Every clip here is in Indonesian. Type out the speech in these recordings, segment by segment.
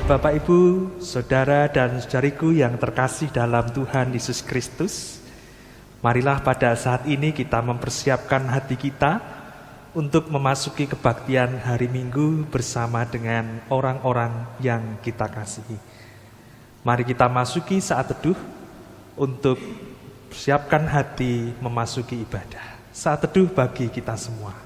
Bapak Ibu, saudara dan saudariku yang terkasih dalam Tuhan Yesus Kristus, marilah pada saat ini kita mempersiapkan hati kita untuk memasuki kebaktian hari Minggu bersama dengan orang-orang yang kita kasihi. Mari kita masuki saat teduh untuk siapkan hati memasuki ibadah. Saat teduh bagi kita semua.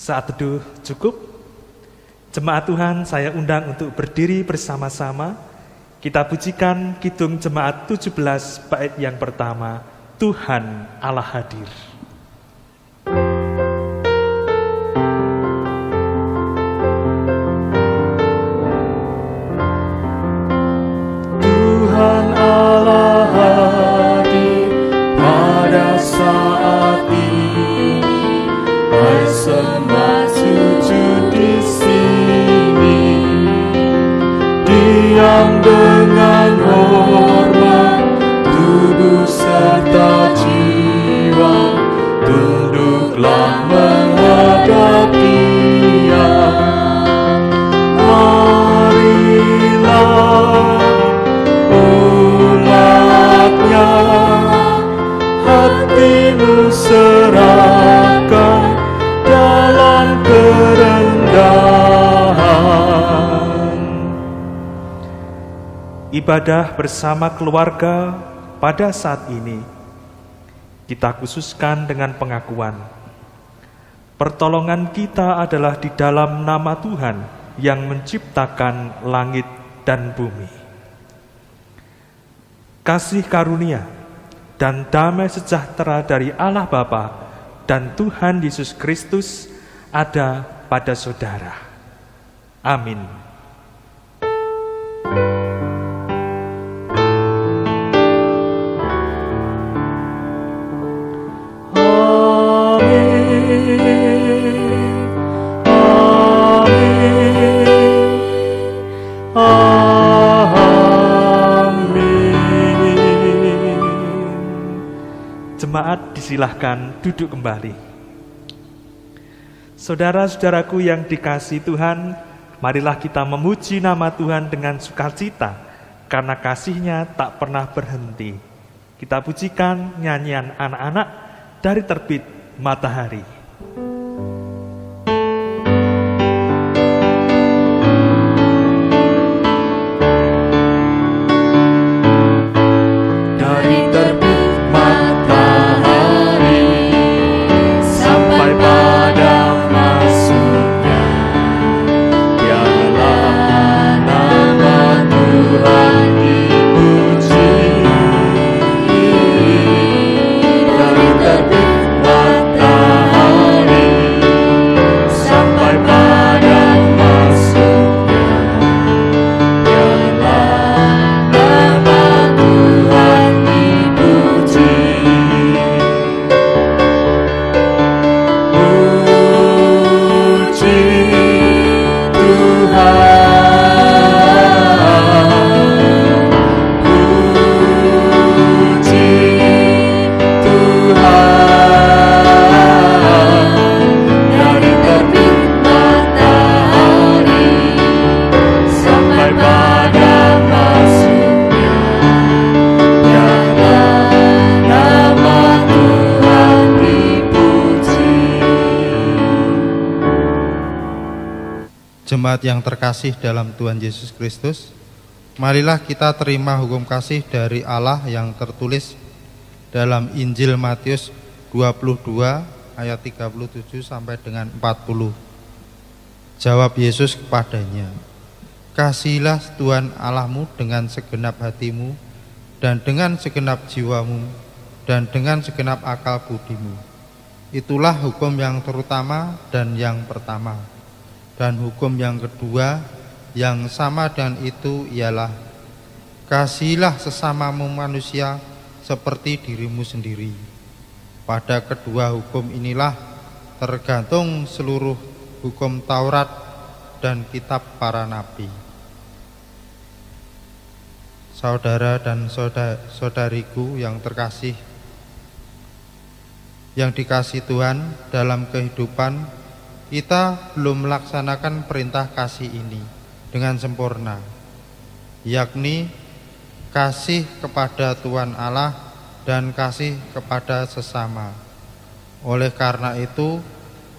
Saat teduh cukup, jemaat Tuhan saya undang untuk berdiri bersama-sama. Kita pujikan Kidung Jemaat 17 bait yang pertama, Tuhan Allah hadir. Tuhan Allah hadir pada saat ini, bersembah sujud di sini, diam dengan hormat, tubuh serta jiwa, tunduklah menghadap Dia. Marilah umatnya, hatimu serahkan dalam kerendahan. Ibadah bersama keluarga pada saat ini kita khususkan dengan pengakuan pertolongan kita adalah di dalam nama Tuhan yang menciptakan langit dan bumi. Kasih karunia dan damai sejahtera dari Allah Bapa dan Tuhan Yesus Kristus ada pada saudara. Amin. Jemaat disilahkan duduk kembali. Saudara-saudaraku yang dikasihi Tuhan, marilah kita memuji nama Tuhan dengan sukacita, karena kasih-Nya tak pernah berhenti. Kita pujikan nyanyian anak-anak dari terbit matahari. Jemaat yang terkasih dalam Tuhan Yesus Kristus, marilah kita terima hukum kasih dari Allah yang tertulis dalam Injil Matius 22 ayat 37 sampai dengan 40. Jawab Yesus kepadanya, "Kasihilah Tuhan Allahmu dengan segenap hatimu, dan dengan segenap jiwamu, dan dengan segenap akal budimu. Itulah hukum yang terutama dan yang pertama. Dan hukum yang kedua yang sama dengan itu ialah, kasihilah sesamamu manusia seperti dirimu sendiri. Pada kedua hukum inilah tergantung seluruh hukum Taurat dan kitab para nabi." saudara dan saudariku yang terkasih, yang dikasih Tuhan, dalam kehidupan kita belum melaksanakan perintah kasih ini dengan sempurna, yakni kasih kepada Tuhan Allah dan kasih kepada sesama. Oleh karena itu,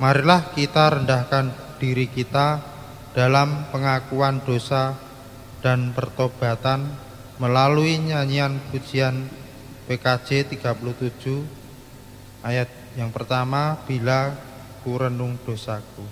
marilah kita rendahkan diri kita dalam pengakuan dosa dan pertobatan melalui nyanyian pujian PKJ 37 ayat yang pertama, bila ku renung dosaku.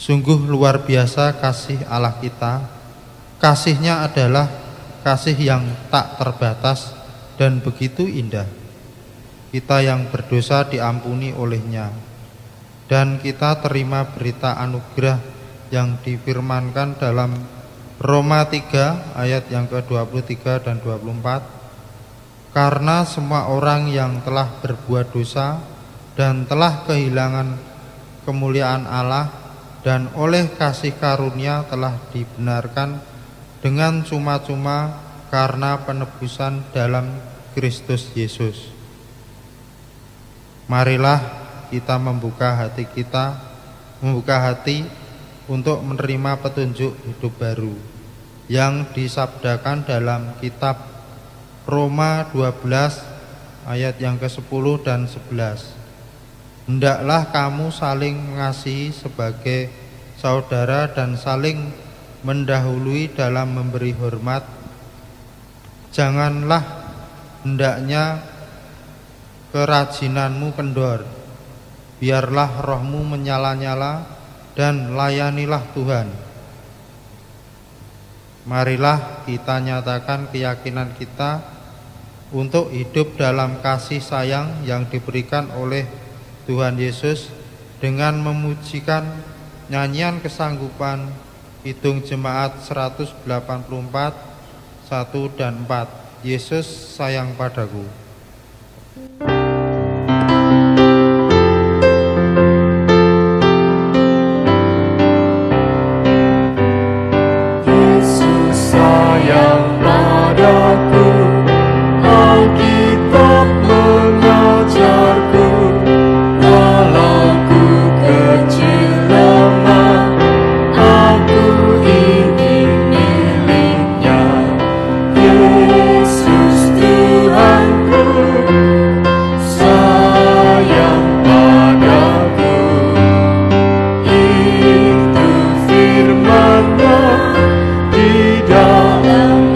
Sungguh luar biasa kasih Allah kita. Kasih-Nya adalah kasih yang tak terbatas dan begitu indah. Kita yang berdosa diampuni oleh-Nya, dan kita terima berita anugerah yang difirmankan dalam Roma 3 ayat yang ke-23 dan 24. Karena semua orang yang telah berbuat dosa dan telah kehilangan kemuliaan Allah, dan oleh kasih karunia telah dibenarkan dengan cuma-cuma karena penebusan dalam Kristus Yesus. Marilah kita membuka hati untuk menerima petunjuk hidup baru yang disabdakan dalam kitab Roma 12 ayat yang ke-10 dan 11. Hendaklah kamu saling mengasihi sebagai saudara dan saling mendahului dalam memberi hormat. Janganlah hendaknya kerajinanmu kendor. Biarlah rohmu menyala-nyala dan layanilah Tuhan. Marilah kita nyatakan keyakinan kita untuk hidup dalam kasih sayang yang diberikan oleh Tuhan Yesus dengan memujikan nyanyian kesanggupan Kidung Jemaat 184 1 dan 4. Yesus sayang padaku. Yesus sayang padaku, Alkitab mengajarku. Walau ku kecil lemah, aku ini miliknya. Yesus Tuhanku, sayang padaku. Itu firman-Nya di dalam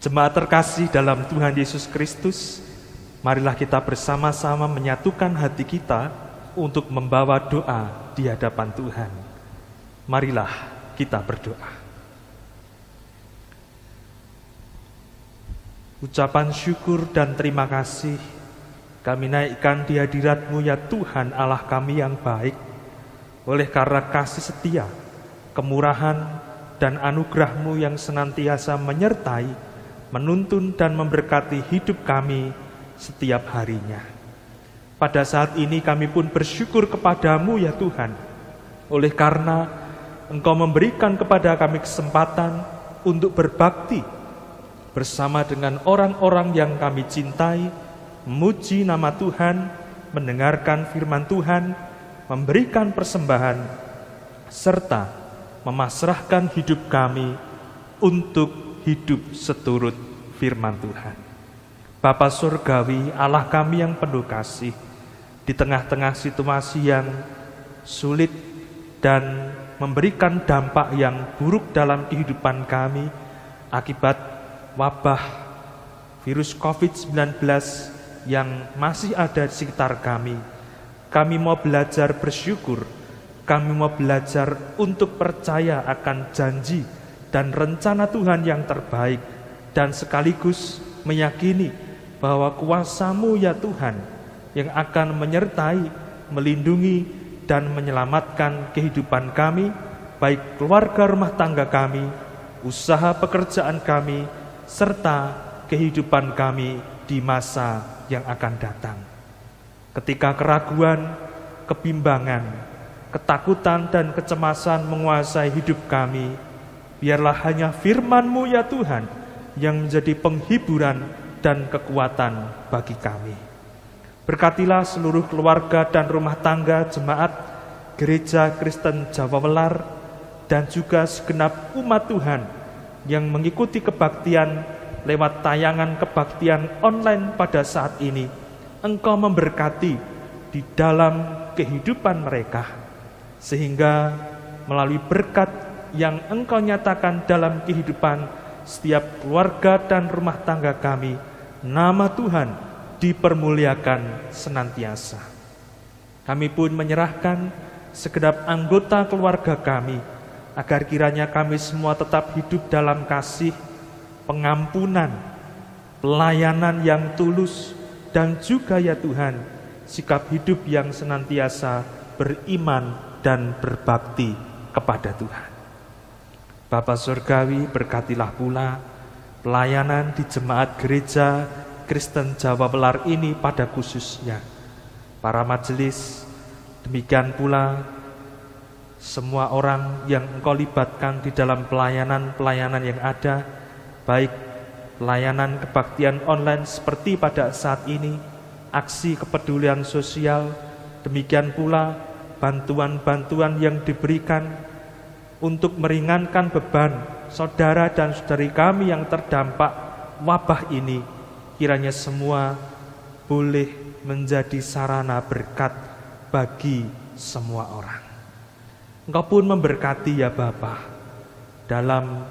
Jemaat terkasih dalam Tuhan Yesus Kristus, marilah kita bersama-sama menyatukan hati kita untuk membawa doa di hadapan Tuhan. Marilah kita berdoa. Ucapan syukur dan terima kasih kami naikkan di hadirat-Mu ya Tuhan Allah kami yang baik, oleh karena kasih setia, kemurahan, dan anugerah-Mu yang senantiasa menyertai, menuntun dan memberkati hidup kami setiap harinya. Pada saat ini kami pun bersyukur kepada-Mu ya Tuhan, oleh karena Engkau memberikan kepada kami kesempatan untuk berbakti bersama dengan orang-orang yang kami cintai, memuji nama Tuhan, mendengarkan firman Tuhan, memberikan persembahan, serta memasrahkan hidup kami untuk hidup seturut firman Tuhan. Bapa Surgawi, Allah kami yang penuh kasih, di tengah-tengah situasi yang sulit dan memberikan dampak yang buruk dalam kehidupan kami akibat wabah virus COVID-19 yang masih ada di sekitar kami mau belajar bersyukur, kami mau belajar untuk percaya akan janji dan rencana Tuhan yang terbaik, dan sekaligus meyakini bahwa kuasa-Mu ya Tuhan yang akan menyertai, melindungi, dan menyelamatkan kehidupan kami, baik keluarga rumah tangga kami, usaha pekerjaan kami, serta kehidupan kami di masa yang akan datang. Ketika keraguan, kebimbangan, ketakutan, dan kecemasan menguasai hidup kami, biarlah hanya firman-Mu ya Tuhan yang menjadi penghiburan dan kekuatan bagi kami. Berkatilah seluruh keluarga dan rumah tangga jemaat Gereja Kristen Jawa Welar dan juga segenap umat Tuhan yang mengikuti kebaktian lewat tayangan kebaktian online pada saat ini. Engkau memberkati di dalam kehidupan mereka, sehingga melalui berkat yang Engkau nyatakan dalam kehidupan setiap keluarga dan rumah tangga kami, nama Tuhan dipermuliakan senantiasa. Kami pun menyerahkan segenap anggota keluarga kami, agar kiranya kami semua tetap hidup dalam kasih, pengampunan, pelayanan yang tulus, dan juga ya Tuhan, sikap hidup yang senantiasa beriman dan berbakti kepada Tuhan. Bapa Surgawi, berkatilah pula pelayanan di jemaat Gereja Kristen Jawa Welar ini pada khususnya, para majelis, demikian pula semua orang yang Engkau libatkan di dalam pelayanan-pelayanan yang ada, baik pelayanan kebaktian online seperti pada saat ini, aksi kepedulian sosial, demikian pula bantuan-bantuan yang diberikan untuk meringankan beban saudara dan saudari kami yang terdampak wabah ini. Kiranya semua boleh menjadi sarana berkat bagi semua orang. Engkau pun memberkati ya Bapa dalam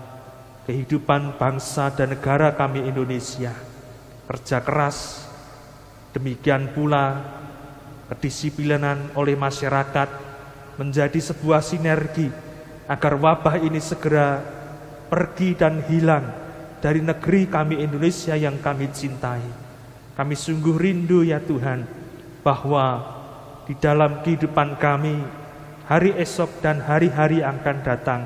kehidupan bangsa dan negara kami Indonesia. Kerja keras, demikian pula kedisiplinan oleh masyarakat menjadi sebuah sinergi agar wabah ini segera pergi dan hilang dari negeri kami Indonesia yang kami cintai. Kami sungguh rindu ya Tuhan, bahwa di dalam kehidupan kami, hari esok dan hari-hari yang akan datang,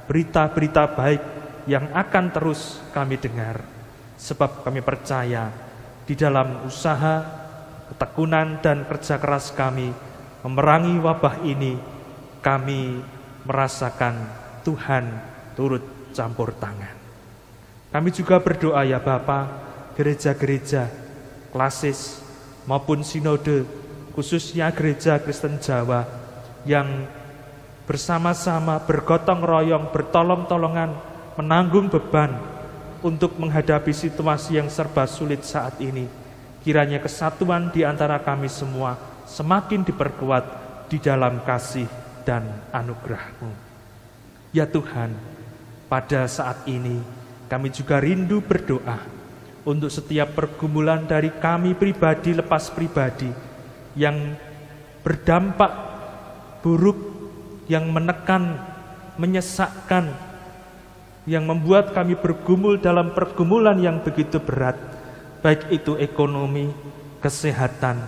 berita-berita baik yang akan terus kami dengar. Sebab kami percaya di dalam usaha, ketekunan, dan kerja keras kami memerangi wabah ini, kami merasakan Tuhan turut campur tangan. Kami juga berdoa ya Bapa, gereja-gereja klasis maupun sinode, khususnya Gereja Kristen Jawa, yang bersama-sama bergotong royong, bertolong-tolongan, menanggung beban untuk menghadapi situasi yang serba sulit saat ini. Kiranya kesatuan di antara kami semua semakin diperkuat di dalam kasih dan anugerah-Mu. Ya Tuhan, pada saat ini Kami juga rindu berdoa untuk setiap pergumulan dari kami pribadi lepas pribadi yang berdampak buruk, yang menekan, menyesakkan, yang membuat kami bergumul dalam pergumulan yang begitu berat, baik itu ekonomi, kesehatan,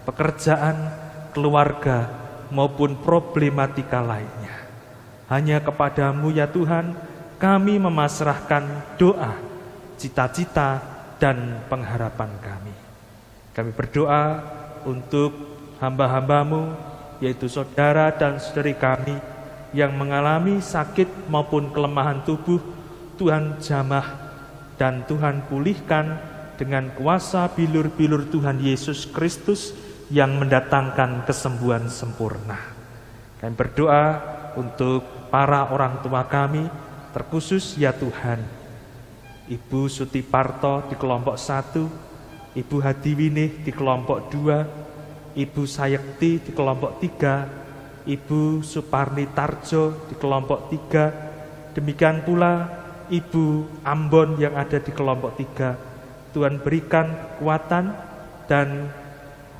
pekerjaan, keluarga, maupun problematika lainnya. Hanya kepadamu ya Tuhan, kami memasrahkan doa, cita-cita, dan pengharapan kami. Kami berdoa untuk hamba-hambamu, yaitu saudara dan saudari kami yang mengalami sakit maupun kelemahan tubuh. Tuhan jamah dan Tuhan pulihkan dengan kuasa bilur-bilur Tuhan Yesus Kristus yang mendatangkan kesembuhan sempurna. Kami berdoa untuk para orang tua kami, terkhusus ya Tuhan, Ibu Sutiparto di kelompok 1, Ibu Hadiwinih di kelompok 2, Ibu Sayekti di kelompok 3, Ibu Suparni Tarjo di kelompok 3, demikian pula Ibu Ambon yang ada di kelompok 3. Tuhan berikan kekuatan dan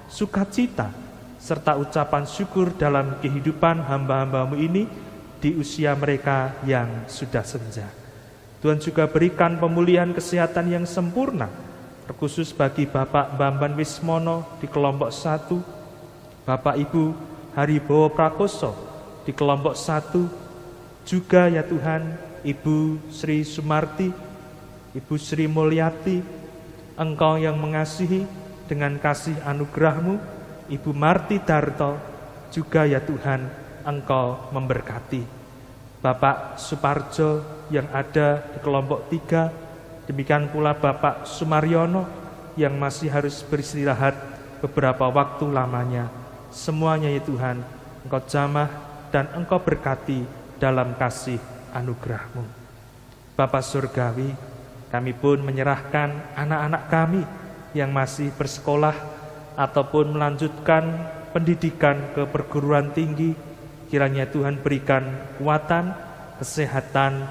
sukacita serta ucapan syukur dalam kehidupan hamba-hambamu ini di usia mereka yang sudah senja. Tuhan juga berikan pemulihan kesehatan yang sempurna, terkhusus bagi Bapak Bamban Wismono di kelompok 1, Bapak Ibu Haribowo Prakoso di kelompok 1, juga ya Tuhan Ibu Sri Sumarti, Ibu Sri Mulyati, Engkau yang mengasihi dengan kasih anugerah-Mu, Ibu Marti Darto, juga ya Tuhan Engkau memberkati Bapak Suparjo yang ada di kelompok 3, demikian pula Bapak Sumaryono yang masih harus beristirahat beberapa waktu lamanya. Semuanya ya Tuhan Engkau jamah dan Engkau berkati dalam kasih anugerah-Mu. Bapak Surgawi, kami pun menyerahkan anak-anak kami yang masih bersekolah ataupun melanjutkan pendidikan ke perguruan tinggi. Kiranya Tuhan berikan kekuatan, kesehatan,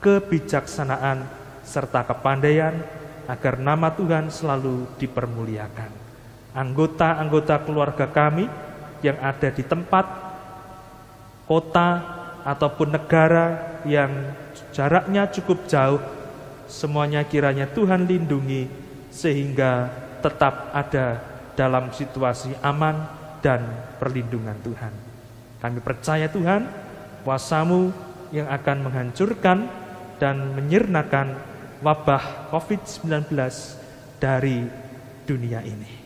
kebijaksanaan, serta kepandaian agar nama Tuhan selalu dipermuliakan. Anggota-anggota keluarga kami yang ada di tempat, kota, ataupun negara yang jaraknya cukup jauh, semuanya kiranya Tuhan lindungi sehingga tetap ada dalam situasi aman dan perlindungan Tuhan. Kami percaya Tuhan, kuasa-Mu yang akan menghancurkan dan menyirnakan wabah COVID-19 dari dunia ini.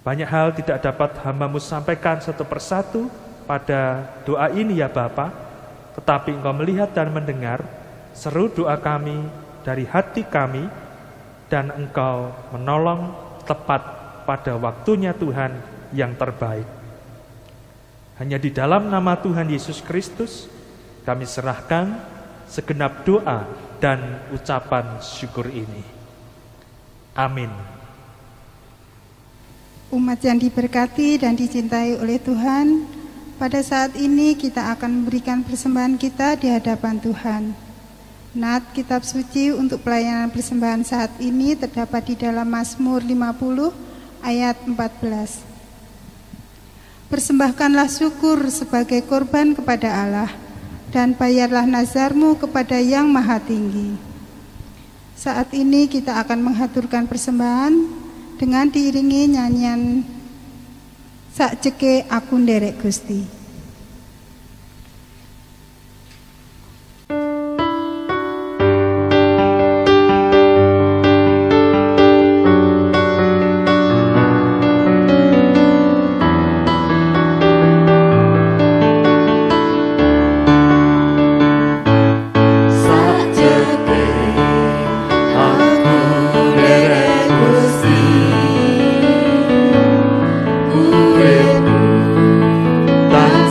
Banyak hal tidak dapat hamba-Mu sampaikan satu persatu pada doa ini ya Bapa, tetapi Engkau melihat dan mendengar seru doa kami dari hati kami, dan Engkau menolong tepat pada waktunya Tuhan yang terbaik. Hanya di dalam nama Tuhan Yesus Kristus kami serahkan segenap doa dan ucapan syukur ini. Amin. Umat yang diberkati dan dicintai oleh Tuhan, pada saat ini kita akan memberikan persembahan kita di hadapan Tuhan. Nat kitab suci untuk pelayanan persembahan saat ini terdapat di dalam Mazmur 50 ayat 14. Persembahkanlah syukur sebagai korban kepada Allah, dan bayarlah nazarmu kepada Yang Maha Tinggi. Saat ini kita akan menghaturkan persembahan dengan diiringi nyanyian Sakjeke Aku Nderek Gusti. Bye.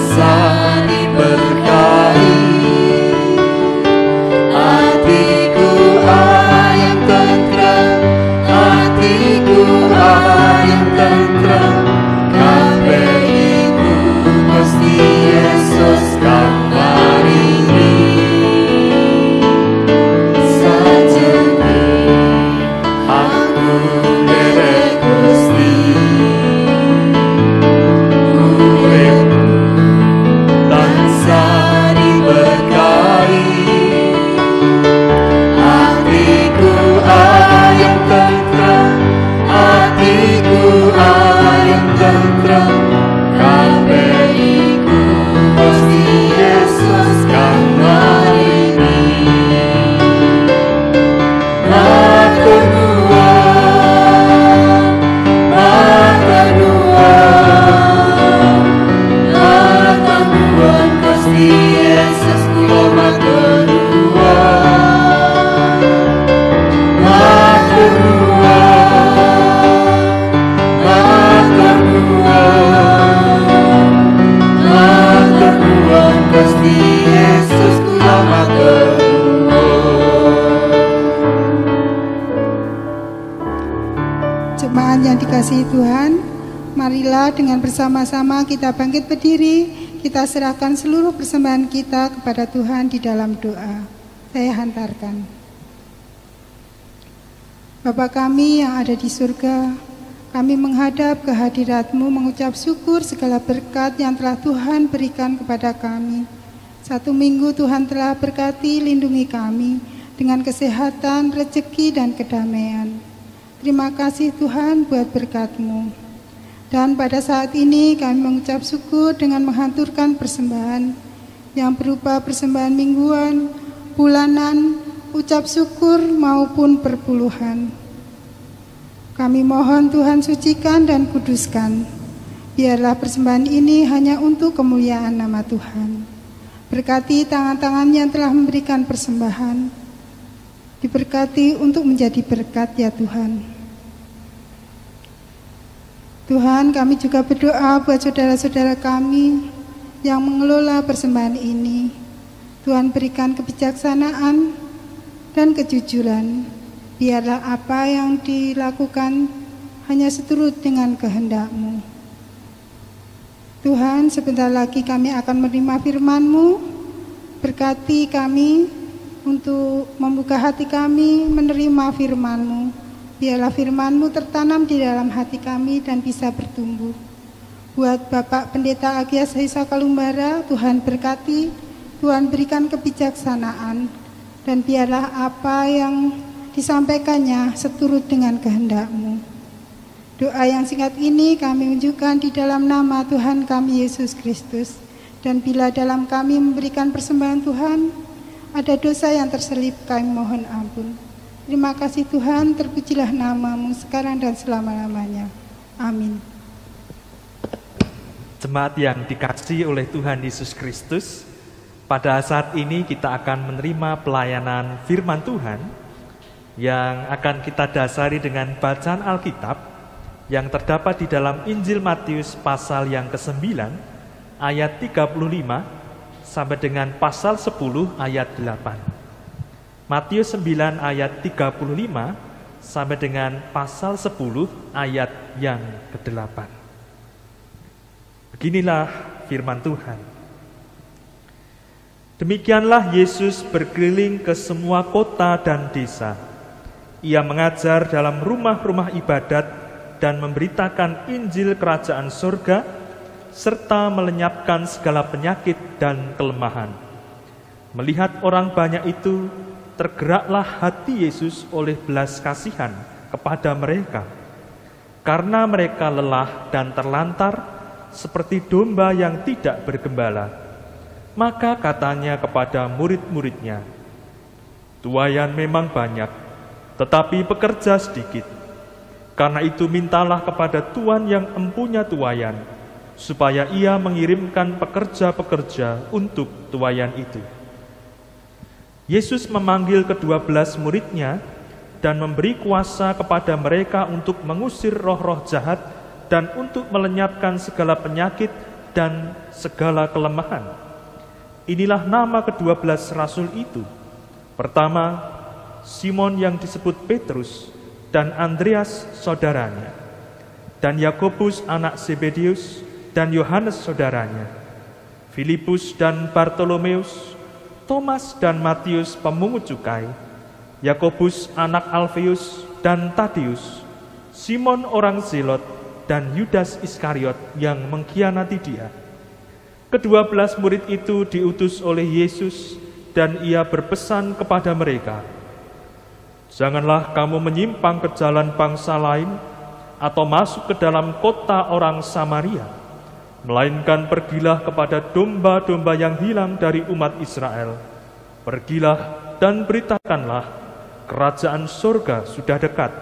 kasih Tuhan, marilah dengan bersama-sama kita bangkit berdiri, kita serahkan seluruh persembahan kita kepada Tuhan di dalam doa. Saya hantarkan. Bapa kami yang ada di surga, kami menghadap ke hadirat-Mu mengucap syukur segala berkat yang telah Tuhan berikan kepada kami. 1 minggu Tuhan telah berkati, lindungi kami dengan kesehatan, rezeki, dan kedamaian. Terima kasih Tuhan buat berkat-Mu. Dan pada saat ini kami mengucap syukur dengan menghanturkan persembahan yang berupa persembahan mingguan, bulanan, ucap syukur maupun perpuluhan. Kami mohon Tuhan sucikan dan kuduskan. Biarlah persembahan ini hanya untuk kemuliaan nama Tuhan. Berkati tangan-tangan yang telah memberikan persembahan. Diberkati untuk menjadi berkat ya Tuhan. Tuhan, kami juga berdoa buat saudara-saudara kami yang mengelola persembahan ini. Tuhan berikan kebijaksanaan dan kejujuran. Biarlah apa yang dilakukan hanya seturut dengan kehendak-Mu. Tuhan, sebentar lagi kami akan menerima firman-Mu. Berkati kami untuk membuka hati kami menerima firman-Mu. Biarlah firman-Mu tertanam di dalam hati kami dan bisa bertumbuh. Buat Bapak Pendeta Agias Haisa Kalumbara, Tuhan berkati, Tuhan berikan kebijaksanaan, dan biarlah apa yang disampaikannya seturut dengan kehendak-Mu. Doa yang singkat ini kami unjukkan di dalam nama Tuhan kami Yesus Kristus. Dan bila dalam kami memberikan persembahan Tuhan, ada dosa yang terselip, kami mohon ampun. Terima kasih Tuhan, terpujilah nama-Mu sekarang dan selama-lamanya. Amin. Jemaat yang dikasihi oleh Tuhan Yesus Kristus, pada saat ini kita akan menerima pelayanan firman Tuhan yang akan kita dasari dengan bacaan Alkitab yang terdapat di dalam Injil Matius pasal yang ke-9 ayat 35 sampai dengan pasal 10 ayat 8. Matius 9 ayat 35 sampai dengan pasal 10 ayat yang ke-8. Beginilah firman Tuhan. Demikianlah Yesus berkeliling ke semua kota dan desa. Ia mengajar dalam rumah-rumah ibadat dan memberitakan Injil Kerajaan Surga serta melenyapkan segala penyakit dan kelemahan. Melihat orang banyak itu, tergeraklah hati Yesus oleh belas kasihan kepada mereka, karena mereka lelah dan terlantar seperti domba yang tidak bergembala. Maka katanya kepada murid-muridnya, "Tuaian memang banyak, tetapi pekerja sedikit. Karena itu mintalah kepada Tuan yang empunya tuaian, supaya ia mengirimkan pekerja-pekerja untuk tuaian itu." Yesus memanggil ke-12 muridnya dan memberi kuasa kepada mereka untuk mengusir roh-roh jahat dan untuk melenyapkan segala penyakit dan segala kelemahan. Inilah nama ke-12 rasul itu. Pertama, Simon yang disebut Petrus dan Andreas saudaranya, dan Yakobus anak Zebedeus dan Yohanes saudaranya, Filipus dan Bartolomeus, Thomas dan Matius pemungut cukai, Yakobus anak Alfeus dan Tadeus, Simon orang Zelot, dan Yudas Iskariot yang mengkhianati dia. Ke-12 murid itu diutus oleh Yesus dan ia berpesan kepada mereka, "Janganlah kamu menyimpang ke jalan bangsa lain atau masuk ke dalam kota orang Samaria, melainkan pergilah kepada domba-domba yang hilang dari umat Israel. Pergilah dan beritakanlah, kerajaan surga sudah dekat.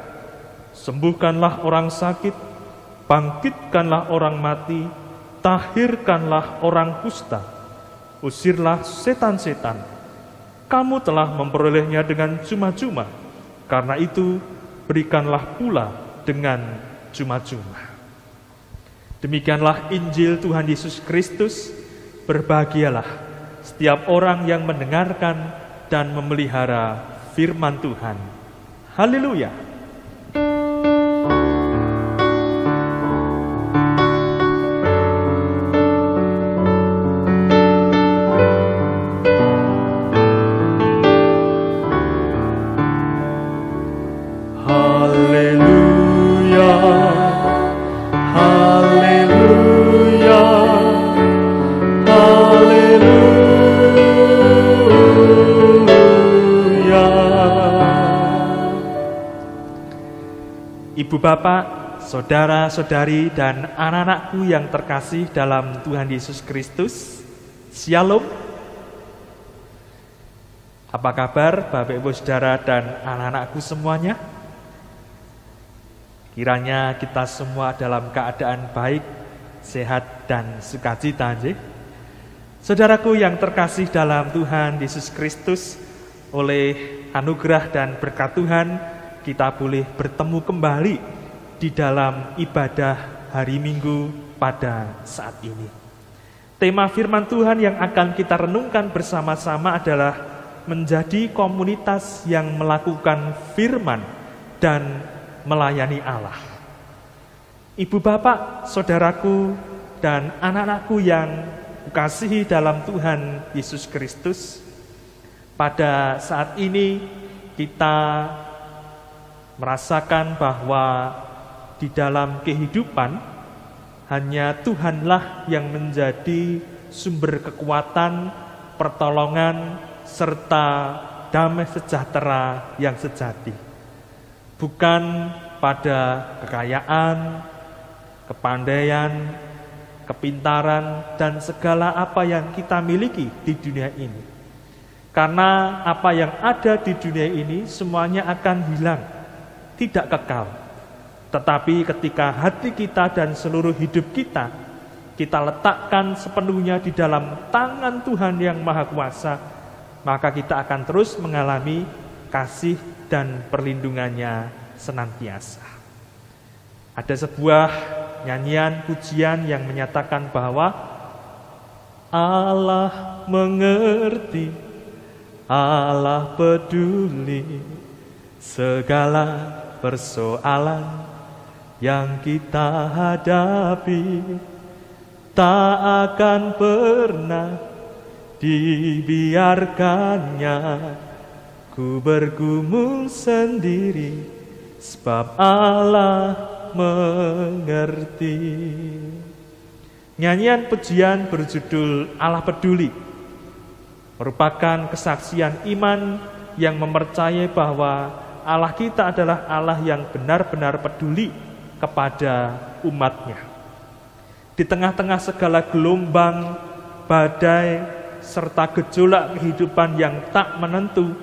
Sembuhkanlah orang sakit, bangkitkanlah orang mati, tahirkanlah orang kusta, usirlah setan-setan. Kamu telah memperolehnya dengan cuma-cuma, karena itu berikanlah pula dengan cuma-cuma." Demikianlah Injil Tuhan Yesus Kristus. Berbahagialah setiap orang yang mendengarkan dan memelihara firman Tuhan. Haleluya. Ibu bapak, saudara-saudari, dan anak-anakku yang terkasih dalam Tuhan Yesus Kristus, Shalom. Apa kabar Bapak Ibu Saudara dan anak-anakku semuanya? Kiranya kita semua dalam keadaan baik, sehat, dan sukacita. Saudaraku yang terkasih dalam Tuhan Yesus Kristus, oleh anugerah dan berkat Tuhan, kita boleh bertemu kembali di dalam ibadah hari Minggu pada saat ini. Tema firman Tuhan yang akan kita renungkan bersama-sama adalah menjadi komunitas yang melakukan firman dan melayani Allah. Ibu bapak, saudaraku, dan anak-anakku yang kukasihi dalam Tuhan Yesus Kristus, pada saat ini kita merasakan bahwa di dalam kehidupan hanya Tuhanlah yang menjadi sumber kekuatan, pertolongan, serta damai sejahtera yang sejati. Bukan pada kekayaan, kepandaian, kepintaran, dan segala apa yang kita miliki di dunia ini. Karena apa yang ada di dunia ini semuanya akan hilang, tidak kekal. Tetapi ketika hati kita dan seluruh hidup kita letakkan sepenuhnya di dalam tangan Tuhan yang Maha Kuasa, maka kita akan terus mengalami kasih dan perlindungannya senantiasa. Ada sebuah nyanyian pujian yang menyatakan bahwa Allah mengerti, Allah peduli segala persoalan yang kita hadapi, tak akan pernah dibiarkannya ku bergumul sendiri, sebab Allah mengerti. Nyanyian pujian berjudul Allah Peduli merupakan kesaksian iman yang mempercayai bahwa Allah kita adalah Allah yang benar-benar peduli kepada umatnya. Di tengah-tengah segala gelombang, badai, serta gejolak kehidupan yang tak menentu,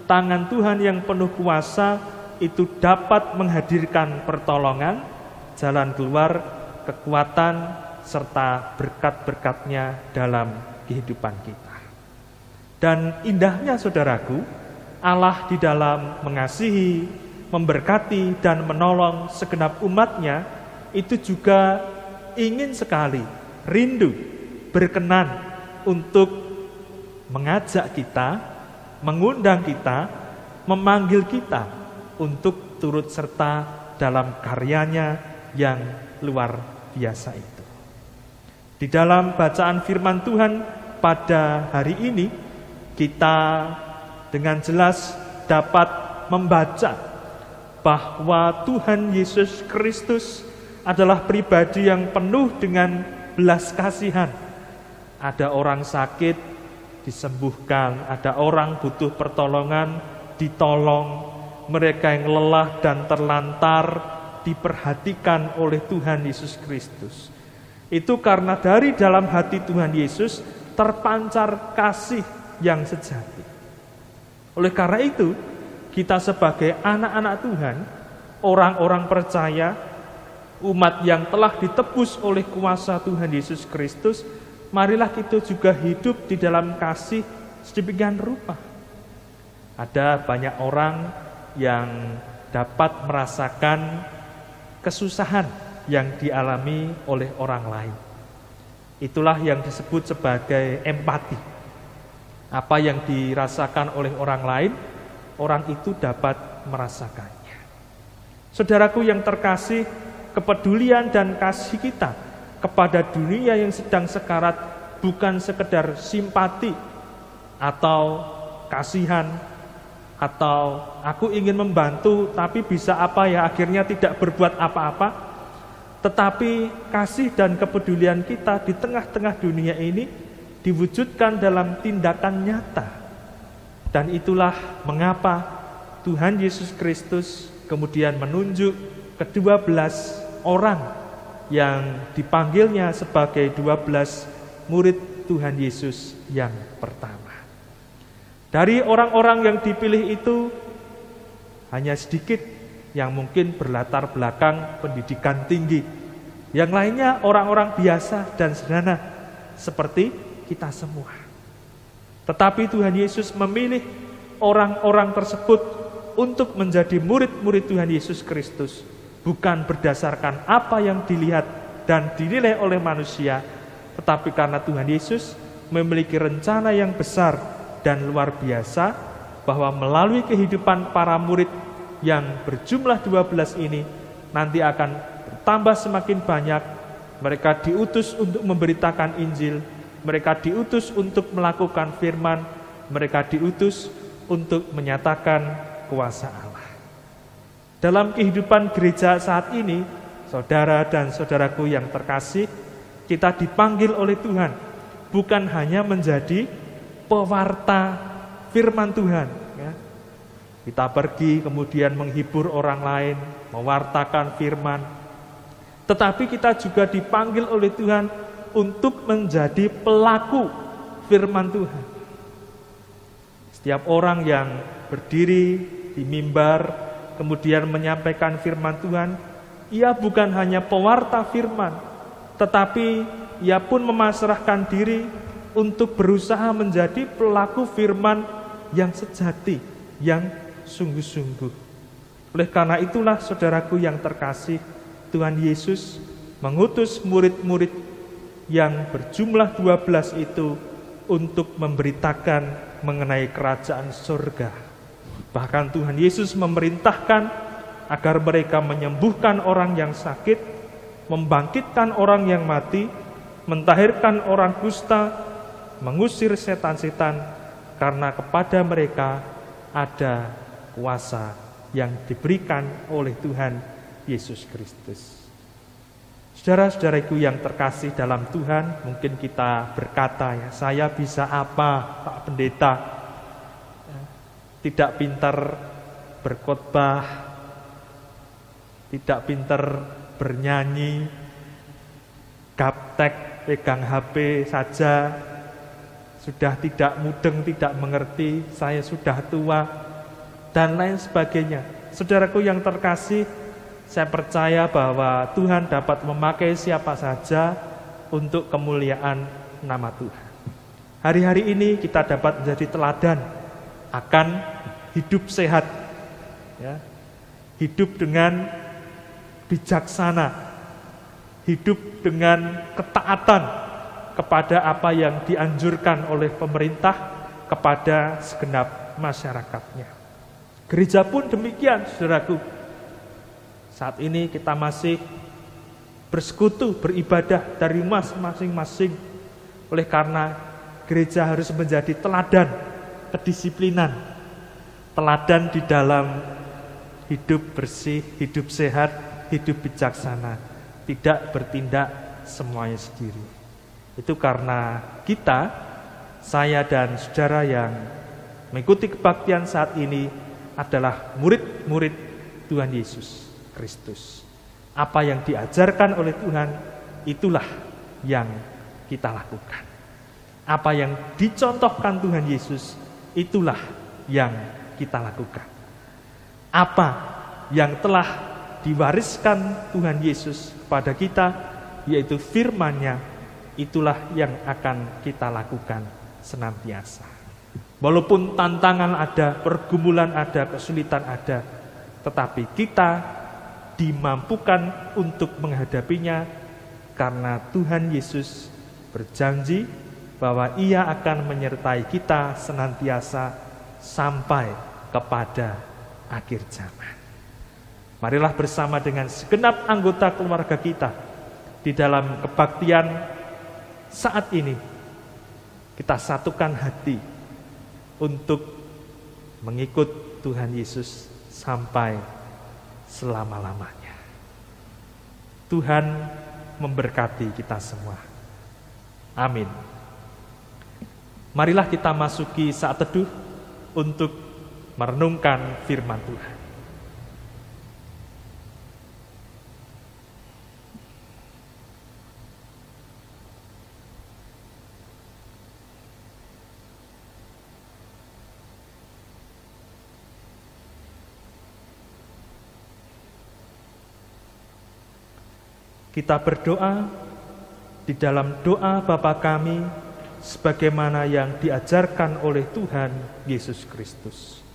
tangan Tuhan yang penuh kuasa itu dapat menghadirkan pertolongan, jalan keluar, kekuatan, serta berkat-berkat-Nya dalam kehidupan kita. Dan indahnya saudaraku, Allah di dalam mengasihi, memberkati, dan menolong segenap umat-Nya itu juga ingin sekali, rindu, berkenan untuk mengajak kita, mengundang kita, memanggil kita untuk turut serta dalam karyanya yang luar biasa itu. Di dalam bacaan firman Tuhan pada hari ini, kita dengan jelas dapat membaca bahwa Tuhan Yesus Kristus adalah pribadi yang penuh dengan belas kasihan. Ada orang sakit, disembuhkan. Ada orang butuh pertolongan, ditolong. Mereka yang lelah dan terlantar, diperhatikan oleh Tuhan Yesus Kristus. Itu karena dari dalam hati Tuhan Yesus terpancar kasih yang sejati. Oleh karena itu, kita sebagai anak-anak Tuhan, orang-orang percaya, umat yang telah ditebus oleh kuasa Tuhan Yesus Kristus, marilah kita juga hidup di dalam kasih sedemikian rupa. Ada banyak orang yang dapat merasakan kesusahan yang dialami oleh orang lain. Itulah yang disebut sebagai empati. Apa yang dirasakan oleh orang lain, orang itu dapat merasakannya. Saudaraku yang terkasih, kepedulian dan kasih kita kepada dunia yang sedang sekarat bukan sekedar simpati atau kasihan atau aku ingin membantu tapi bisa apa ya, akhirnya tidak berbuat apa-apa. Tetapi kasih dan kepedulian kita di tengah-tengah dunia ini diwujudkan dalam tindakan nyata. Dan itulah mengapa Tuhan Yesus Kristus kemudian menunjuk ke-12 orang yang dipanggilnya sebagai 12 murid Tuhan Yesus yang pertama. Dari orang-orang yang dipilih itu hanya sedikit yang mungkin berlatar belakang pendidikan tinggi. Yang lainnya orang-orang biasa dan sederhana seperti kita semua. Tetapi Tuhan Yesus memilih orang-orang tersebut untuk menjadi murid-murid Tuhan Yesus Kristus, bukan berdasarkan apa yang dilihat dan dinilai oleh manusia, tetapi karena Tuhan Yesus memiliki rencana yang besar dan luar biasa, bahwa melalui kehidupan para murid yang berjumlah 12 ini nanti akan bertambah semakin banyak. Mereka diutus untuk memberitakan Injil, mereka diutus untuk melakukan firman, mereka diutus untuk menyatakan kuasa Allah. Dalam kehidupan gereja saat ini, saudara dan saudaraku yang terkasih, kita dipanggil oleh Tuhan bukan hanya menjadi pewarta firman Tuhan, ya. Kita pergi kemudian menghibur orang lain, mewartakan firman, tetapi kita juga dipanggil oleh Tuhan untuk menjadi pelaku firman Tuhan. Setiap orang yang berdiri di mimbar kemudian menyampaikan firman Tuhan, ia bukan hanya pewarta firman, tetapi ia pun memasrahkan diri untuk berusaha menjadi pelaku firman yang sejati, yang sungguh-sungguh. Oleh karena itulah saudaraku yang terkasih, Tuhan Yesus mengutus murid-murid yang berjumlah 12 itu untuk memberitakan mengenai kerajaan surga. Bahkan Tuhan Yesus memerintahkan agar mereka menyembuhkan orang yang sakit, membangkitkan orang yang mati, mentahirkan orang kusta, mengusir setan-setan, karena kepada mereka ada kuasa yang diberikan oleh Tuhan Yesus Kristus. Saudara-saudaraku yang terkasih dalam Tuhan, mungkin kita berkata, ya, saya bisa apa, Pak Pendeta? Tidak pintar berkhotbah, tidak pintar bernyanyi, gaptek, pegang HP saja, sudah tidak mudeng, tidak mengerti, saya sudah tua, dan lain sebagainya. Saudaraku yang terkasih, saya percaya bahwa Tuhan dapat memakai siapa saja untuk kemuliaan nama Tuhan. Hari-hari ini kita dapat menjadi teladan akan hidup sehat, ya, hidup dengan bijaksana, hidup dengan ketaatan kepada apa yang dianjurkan oleh pemerintah kepada segenap masyarakatnya. Gereja pun demikian, saudaraku. Saat ini kita masih bersekutu, beribadah dari rumah masing-masing. Oleh karena gereja harus menjadi teladan kedisiplinan, teladan di dalam hidup bersih, hidup sehat, hidup bijaksana, tidak bertindak semuanya sendiri. Itu karena kita, saya dan saudara yang mengikuti kebaktian saat ini adalah murid-murid Tuhan Yesus Kristus. Apa yang diajarkan oleh Tuhan, itulah yang kita lakukan. Apa yang dicontohkan Tuhan Yesus, itulah yang kita lakukan. Apa yang telah diwariskan Tuhan Yesus kepada kita, yaitu firman-Nya, itulah yang akan kita lakukan senantiasa. Walaupun tantangan ada, pergumulan ada, kesulitan ada, tetapi kita dimampukan untuk menghadapinya karena Tuhan Yesus berjanji bahwa Ia akan menyertai kita senantiasa sampai kepada akhir zaman. Marilah bersama dengan segenap anggota keluarga kita di dalam kebaktian saat ini kita satukan hati untuk mengikut Tuhan Yesus sampai selama-lamanya. Tuhan memberkati kita semua. Amin. Marilah kita masuki saat teduh untuk merenungkan firman Tuhan. Kita berdoa di dalam doa Bapa kami sebagaimana yang diajarkan oleh Tuhan Yesus Kristus.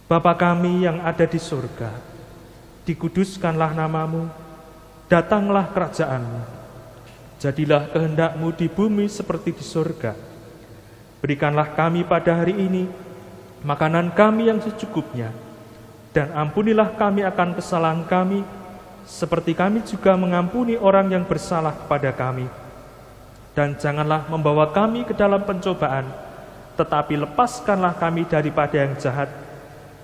Bapa kami yang ada di surga, dikuduskanlah namamu, datanglah kerajaanmu, jadilah kehendak-mu di bumi seperti di surga. Berikanlah kami pada hari ini makanan kami yang secukupnya, dan ampunilah kami akan kesalahan kami, seperti kami juga mengampuni orang yang bersalah kepada kami. Dan janganlah membawa kami ke dalam pencobaan, tetapi lepaskanlah kami daripada yang jahat,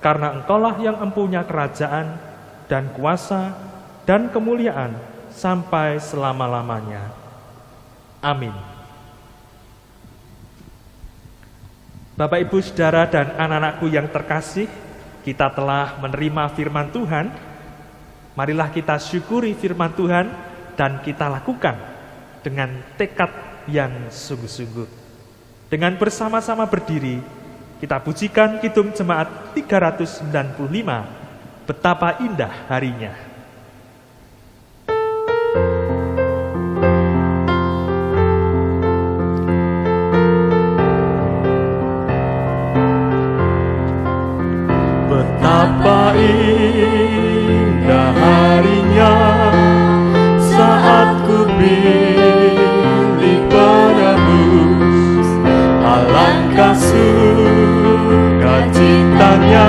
karena Engkaulah yang empunya kerajaan dan kuasa dan kemuliaan sampai selama-lamanya. Amin. Bapak, Ibu, Saudara, dan anak-anakku yang terkasih, kita telah menerima firman Tuhan. Marilah kita syukuri firman Tuhan dan kita lakukan dengan tekad yang sungguh-sungguh. Dengan bersama-sama berdiri, kita pujikan Kidung Jemaat 395, Betapa Indah Harinya. Betapa indah harinya saat ku pilih penebus, alangkah sukacitanya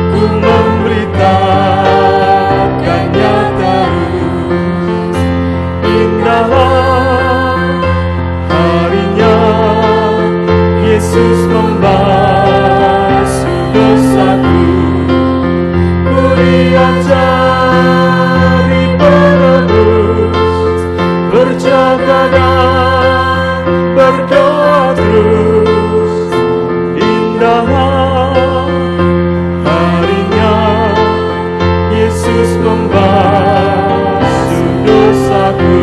ku memberitakannya terus. Indahlah harinya Yesus membasuh dosaku, ku lihat jari penebus, berjaga dan berdoa terus. Indahlah harinya Yesus membasuh dosaku.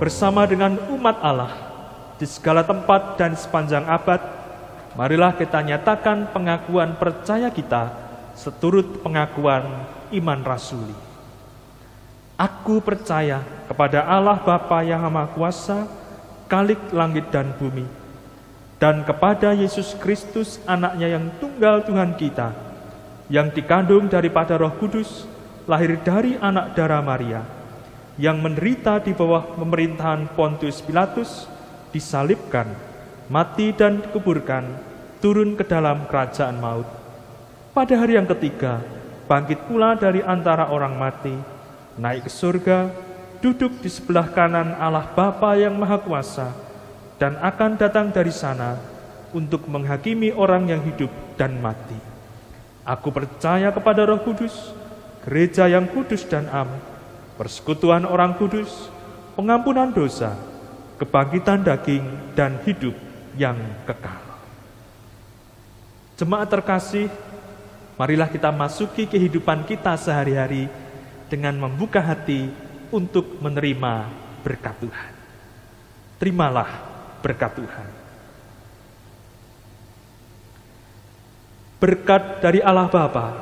Bersama dengan umat Allah di segala tempat dan sepanjang abad, marilah kita nyatakan pengakuan percaya kita seturut pengakuan iman rasuli. Aku percaya kepada Allah Bapa yang Maha Kuasa, Khalik langit dan bumi, dan kepada Yesus Kristus, anaknya yang tunggal Tuhan kita, yang dikandung daripada Roh Kudus, lahir dari anak darah Maria, yang menderita di bawah pemerintahan Pontius Pilatus, disalibkan, mati dan dikuburkan, turun ke dalam kerajaan maut. Pada hari yang ketiga, bangkit pula dari antara orang mati, naik ke surga, duduk di sebelah kanan Allah Bapa yang Maha Kuasa, dan akan datang dari sana untuk menghakimi orang yang hidup dan mati. Aku percaya kepada Roh Kudus, gereja yang kudus dan am, persekutuan orang kudus, pengampunan dosa, kebangkitan daging, dan hidup yang kekal. Jemaat terkasih, marilah kita masuki kehidupan kita sehari-hari dengan membuka hati untuk menerima berkat Tuhan. Terimalah berkat Tuhan. Berkat dari Allah Bapa,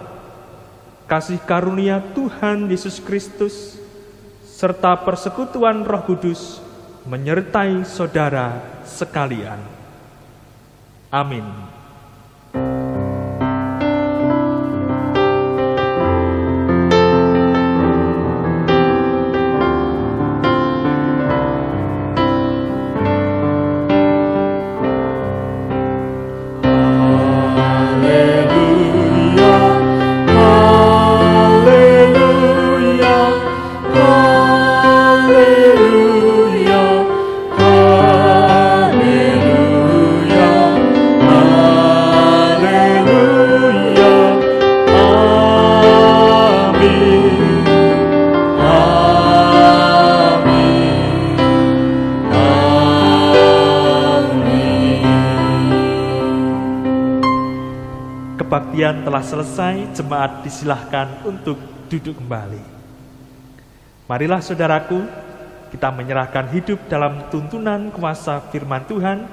kasih karunia Tuhan Yesus Kristus, serta persekutuan Roh Kudus menyertai saudara sekalian. Amin. Kebaktian telah selesai, jemaat disilahkan untuk duduk kembali. Marilah saudaraku, kita menyerahkan hidup dalam tuntunan kuasa firman Tuhan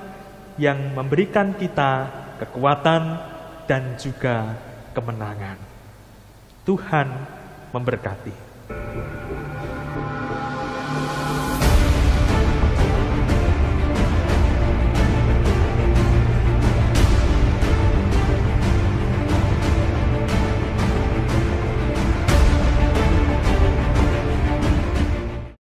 yang memberikan kita kekuatan dan juga kemenangan. Tuhan memberkati.